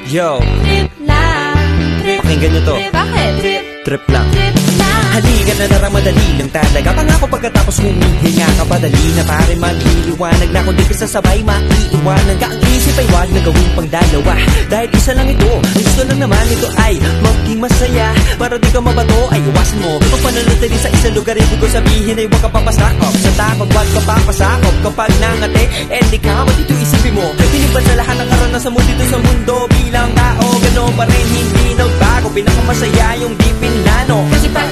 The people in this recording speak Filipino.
Yo, Trip lang, trip. pakinggan nyo to. Bakit? Trip, Trip lang. trip lang. Halika na dara, madali lang talaga. Pangako pagkatapos humihinga ka, padali na pare magliliwanag na. Kung di ka sasabay, maiiwanan ka. Ang isip ay wag na gawin pang dalawa, dahil isa lang ito. Ang gusto lang naman ito ay maging masaya. Para di ka mabato ay iwasan mo pag pananatili sa isang lugar. Ibig ko sabihin ay huwag ka papasakop sa takot, wag ka papasakop. Kapag nangate, di ka matito isipin mo. Pinipad sa lahat ng karanasan mo dito sa mundo. Bilang tao, gano'n pa rin hindi nagbago. Pinakamasaya yung di pinlano. Kasi pag